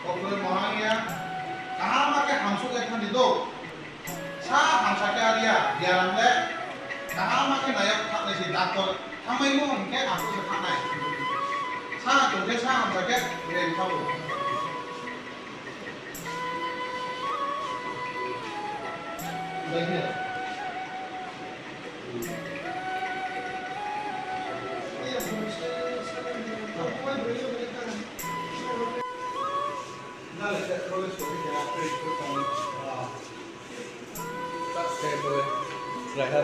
Oke mohangnya, kahama ke hamsu ke kan itu, sa hamsa ke dia, dia ramle, kahama ke nayak tak nasi daktor, kamai mu ke aku sekanai, sa tuh ke sa hamsa ke dia tahu. Baiknya. Dale, rollo sobre que la fresco con Tak saya boleh terakhir